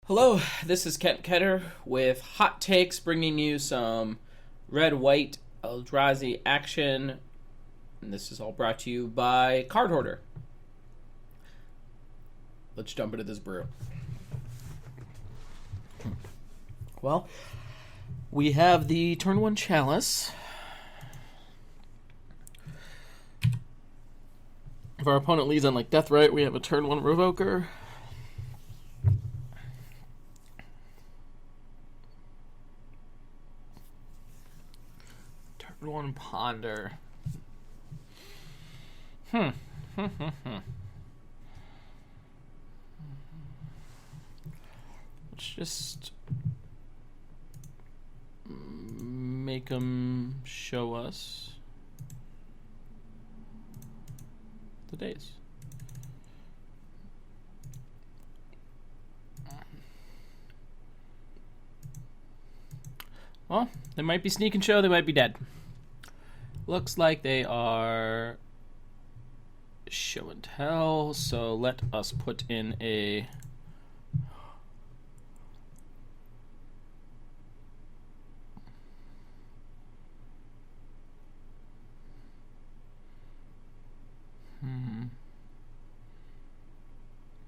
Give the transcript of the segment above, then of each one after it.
Hello, this is Kent Ketter with Hot Takes, bringing you some red-white Eldrazi action. And this is all brought to you by Cardhoarder. Let's jump into this brew. Well, we have the turn 1 Chalice. If our opponent leads on like Deathrite, we have a turn 1 Revoker. Turn 1 Ponder. Let's just make them show us the days. Well, they might be sneak and show, they might be dead. Looks like they are show and tell, so let us put in a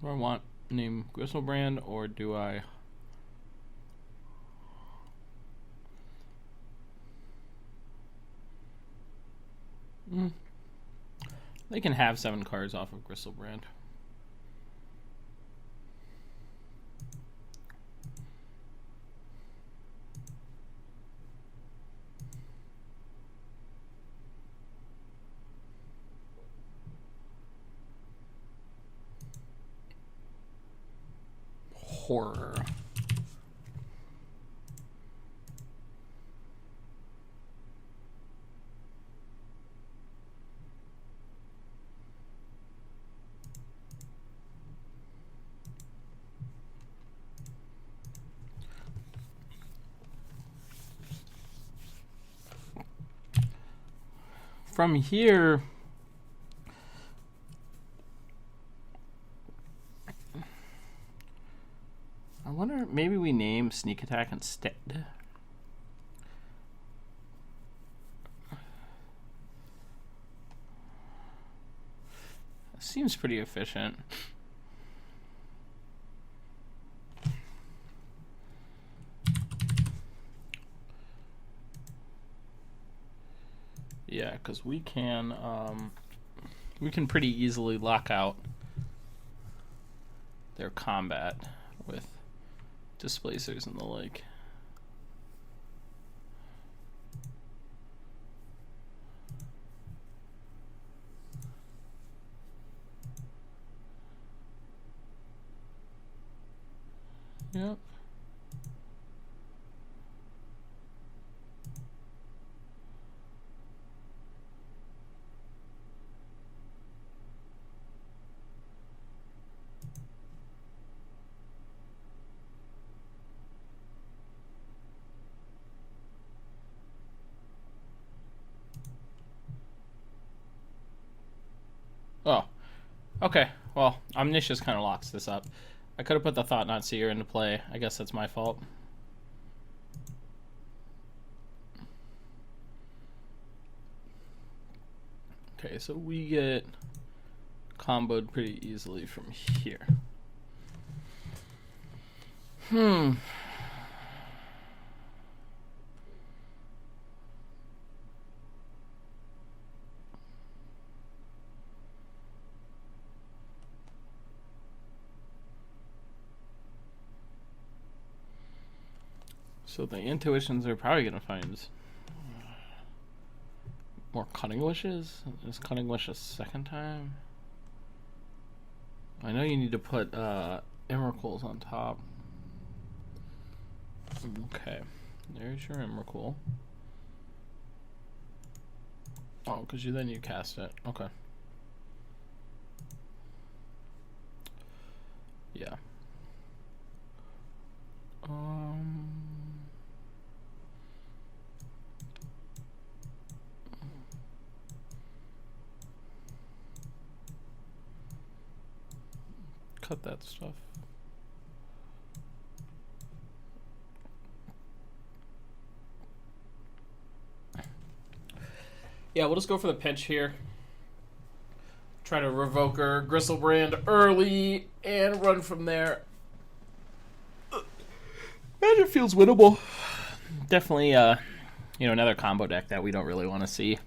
do I want name Gristlebrand, or do I They can have 7 cards off of Gristlebrand. Horror. From here, I wonder, maybe we name Sneak Attack instead. Seems pretty efficient. Yeah, because we can pretty easily lock out their combat with displacers and the like. Yep. Oh, okay. Well, Omniscience kind of locks this up. I could have put the Thought-Knot Seer into play. I guess that's my fault. Okay, so we get comboed pretty easily from here. So the intuitions are probably going to find more Cunning Wishes. Is Cunning Wish a second time? I know you need to put Emrakul's on top. Okay, there's your Emrakul. Oh, because then you cast it. Okay. Yeah. Cut that stuff. Yeah, we'll just go for the pinch here. Try to revoke her Gristlebrand early and run from there. Magic feels winnable. Definitely, another combo deck that we don't really want to see.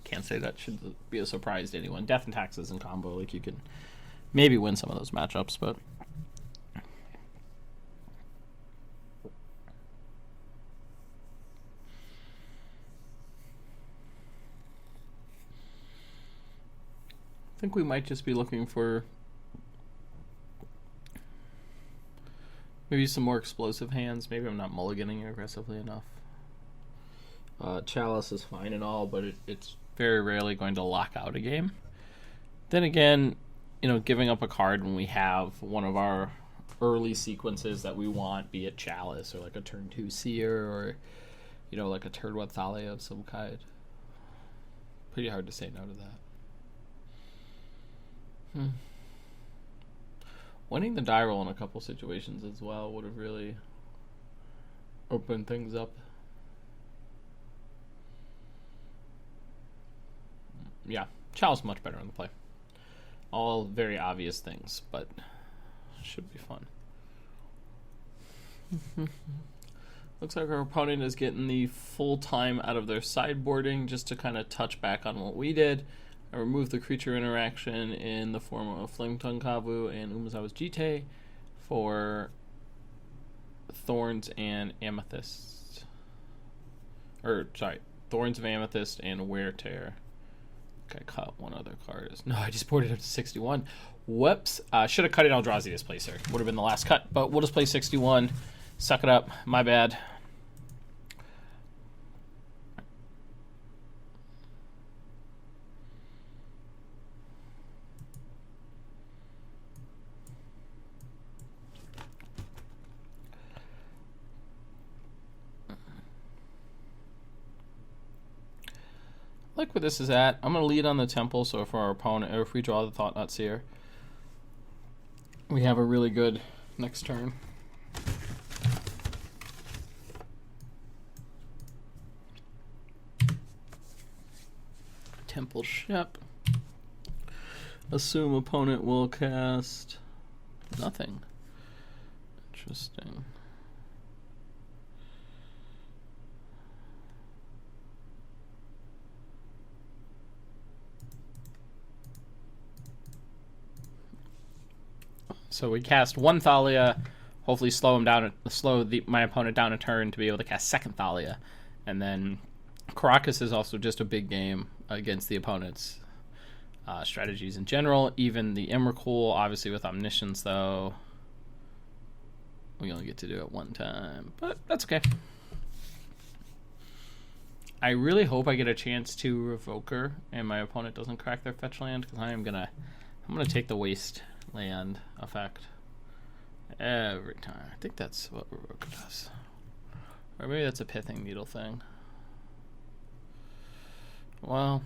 Can't say that should be a surprise to anyone. Death and Taxes in combo, like you can maybe win some of those matchups, but I think we might just be looking for maybe some more explosive hands. Maybe I'm not mulliganing aggressively enough. Chalice is fine and all, but it's very rarely going to lock out a game. Then again, giving up a card when we have one of our early sequences that we want, be it Chalice or like a turn 2 Seer or, like a turn 1 Thalia of some kind. Pretty hard to say no to that. Winning the die roll in a couple situations as well would have really opened things up. Yeah, Chalice much better on the play. All very obvious things, but should be fun. Looks like our opponent is getting the full time out of their sideboarding just to kind of touch back on what we did. I removed the creature interaction in the form of Flametongue Kavu and Umezawa's Jite for Thorns and Amethyst. Thorns of Amethyst and Wear Tear. I cut one other card. No, I just boarded up to 61. Whoops. Should have cut it Eldrazi Displacer. Would have been the last cut, but we'll just play 61. Suck it up. My bad. Like where this is at. I'm going to lead on the Temple, so for our opponent, or if we draw the Thought-Knot Seer, we have a really good next turn. Temple Shep. Assume opponent will cast nothing. Interesting. So we cast one Thalia, hopefully slow my opponent down a turn to be able to cast second Thalia. And then Caracas is also just a big game against the opponent's strategies in general. Even the Emrakul, obviously with Omniscience though, we only get to do it one time, but that's okay. I really hope I get a chance to revoke her and my opponent doesn't crack their fetch land, because I'm gonna take the waste land effect every time. I think that's what revoke does, or maybe that's a Pithing Needle thing. Well,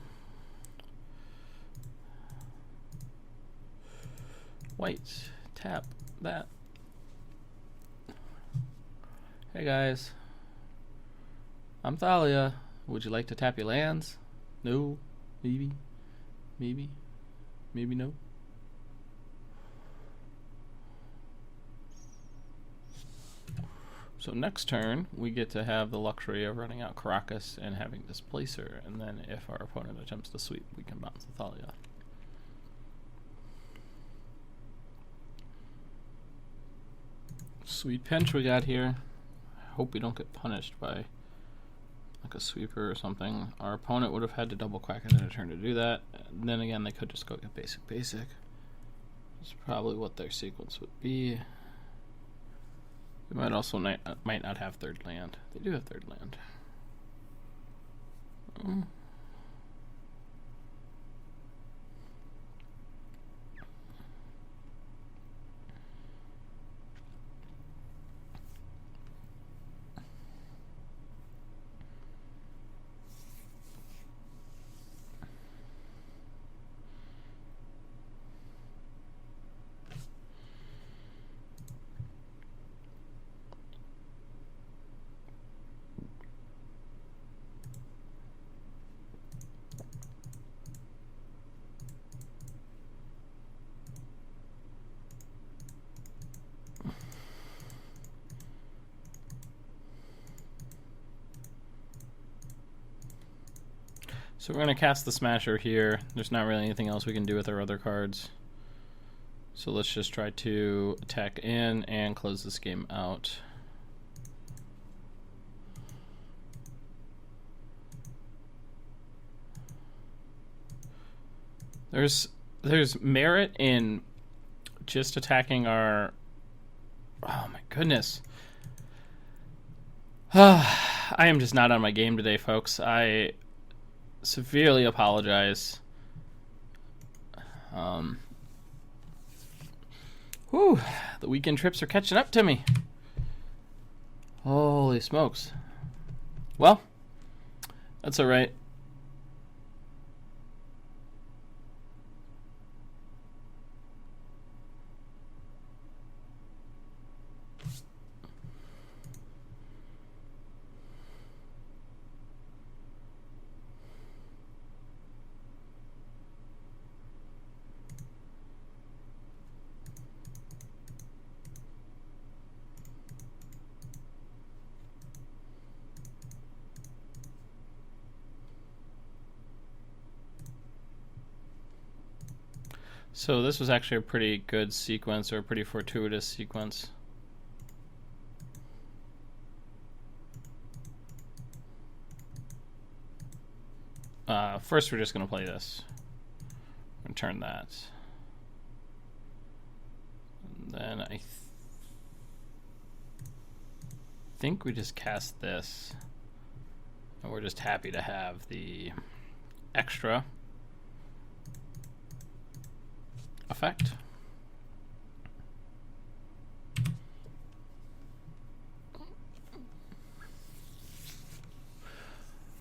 white, tap that. Hey guys, I'm Thalia. Would you like to tap your lands? No? Maybe? Maybe? Maybe no? So next turn, we get to have the luxury of running out Caracas and having Displacer, and then if our opponent attempts to sweep, we can bounce the Thalia. Sweet pinch we got here. I hope we don't get punished by like a sweeper or something. Our opponent would have had to double quack it in a turn to do that. And then again, they could just go get basic. That's probably what their sequence would be. They might also might not have third land. They do have third land. So we're going to cast the Smasher here. There's not really anything else we can do with our other cards. So let's just try to attack in and close this game out. There's merit in just attacking our... Oh my goodness. I am just not on my game today, folks. I severely apologize. Whew, the weekend trips are catching up to me. Holy smokes. Well, that's alright. So this was actually a pretty good sequence, or a pretty fortuitous sequence. First we're just going to play this. And turn that. And then I think we just cast this. And we're just happy to have the extra effect.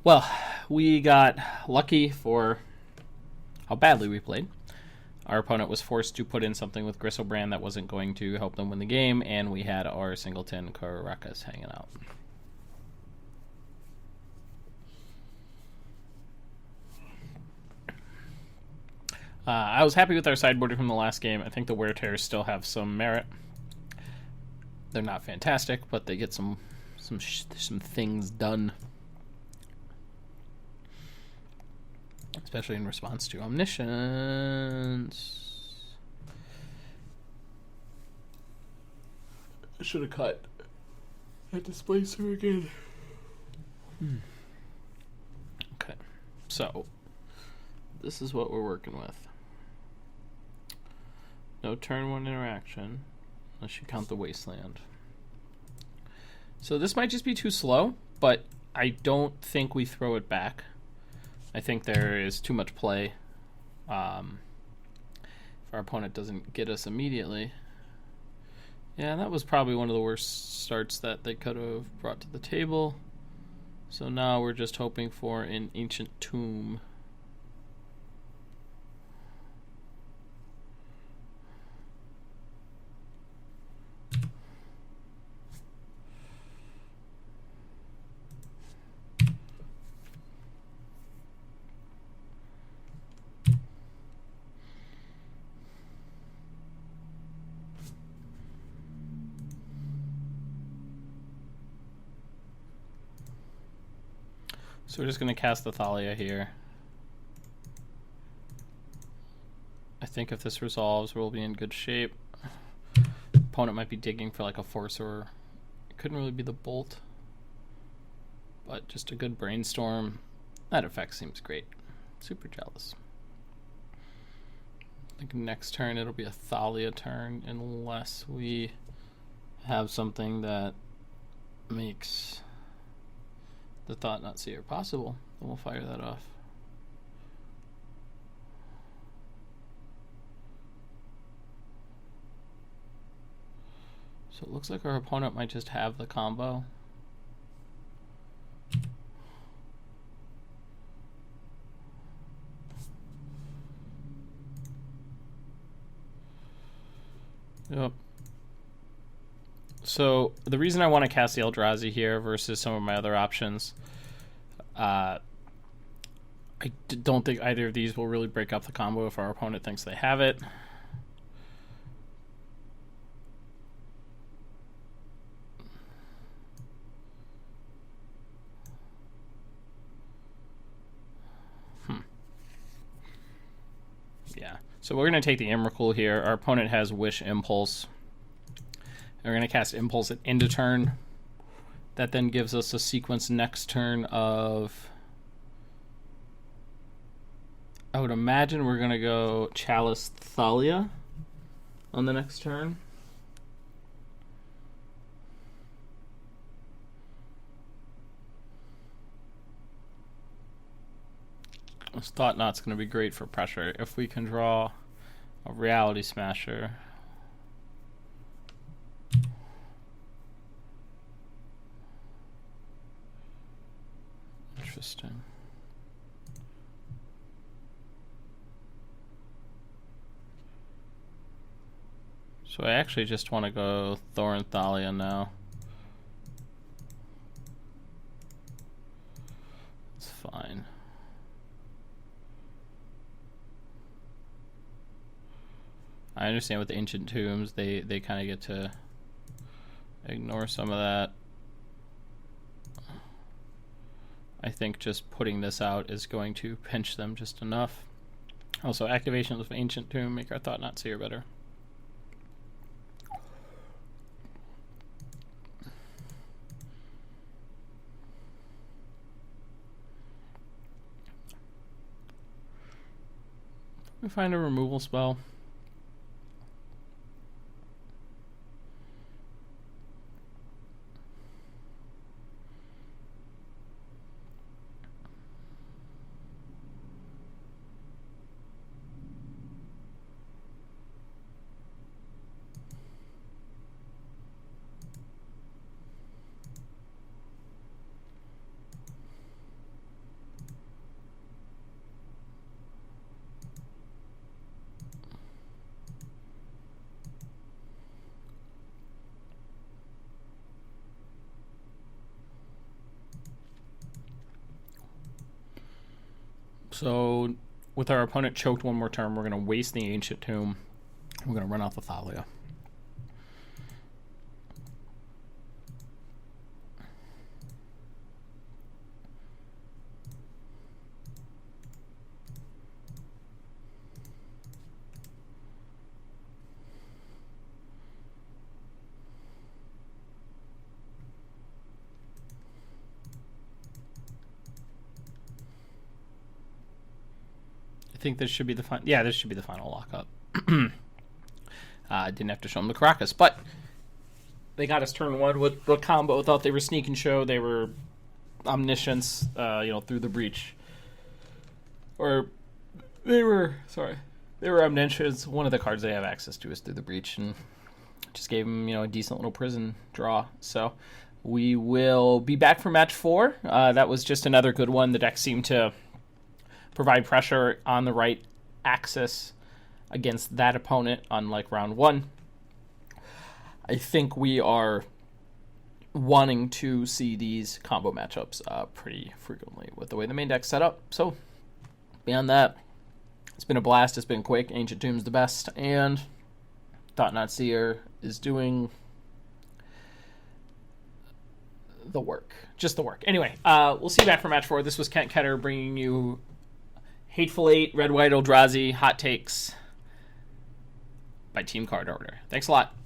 Well, we got lucky for how badly we played. Our opponent was forced to put in something with Gristlebrand that wasn't going to help them win the game, and we had our Singleton Caracas hanging out. I was happy with our sideboard from the last game. I think the Wear Tears still have some merit. They're not fantastic, but they get some things done. Especially in response to Omniscience. I should have cut that displacer again. Okay, so this is what we're working with. No turn 1 interaction, unless you count the Wasteland. So this might just be too slow, but I don't think we throw it back. I think there is too much play. If our opponent doesn't get us immediately. Yeah, that was probably one of the worst starts that they could have brought to the table. So now we're just hoping for an Ancient Tomb. So we're just going to cast the Thalia here. I think if this resolves, we'll be in good shape. Opponent might be digging for like a force, or it couldn't really be the bolt. But just a good brainstorm. That effect seems great. Super jealous. I think next turn it'll be a Thalia turn, unless we have something that makes the Thought-Knot Seer possible. Then we'll fire that off. So it looks like our opponent might just have the combo. Yep. So the reason I want to cast the Eldrazi here versus some of my other options, I don't think either of these will really break up the combo if our opponent thinks they have it. So we're going to take the Emrakul here. Our opponent has Wish Impulse. And we're going to cast Impulse at end of turn. That then gives us a sequence next turn of... I would imagine we're going to go Chalice Thalia on the next turn. This Thought Knot's going to be great for pressure. If we can draw a Reality Smasher... Interesting. So I actually just want to go Thorin Thalia now. It's fine. I understand with the Ancient Tombs, they kind of get to ignore some of that. I think just putting this out is going to pinch them just enough. Also, activations of Ancient Tomb make our Thought Knot Seer better. We find a removal spell. So, with our opponent choked one more turn, we're going to waste the Ancient Tomb. We're going to run off the Thalia. I think this should be the final. Yeah, this should be the final lockup. Didn't have to show them the Caracas, but they got us turn one with the combo. Thought they were sneak and show. They were omniscience, through the breach, or they were omniscience. One of the cards they have access to is through the breach, and just gave them a decent little prison draw. So we will be back for match 4. That was just another good one. The deck seemed to provide pressure on the right axis against that opponent, unlike round 1. I think we are wanting to see these combo matchups pretty frequently with the way the main deck's set up. So beyond that, it's been a blast. It's been quick. Ancient Tomb's the best, and Thought Knot Seer is doing the work. Just the work. Anyway, we'll see you back for match 4. This was Kent Ketter bringing you Hateful 8, Red White Eldrazi, Hot Takes by Team Cardhoarder. Thanks a lot.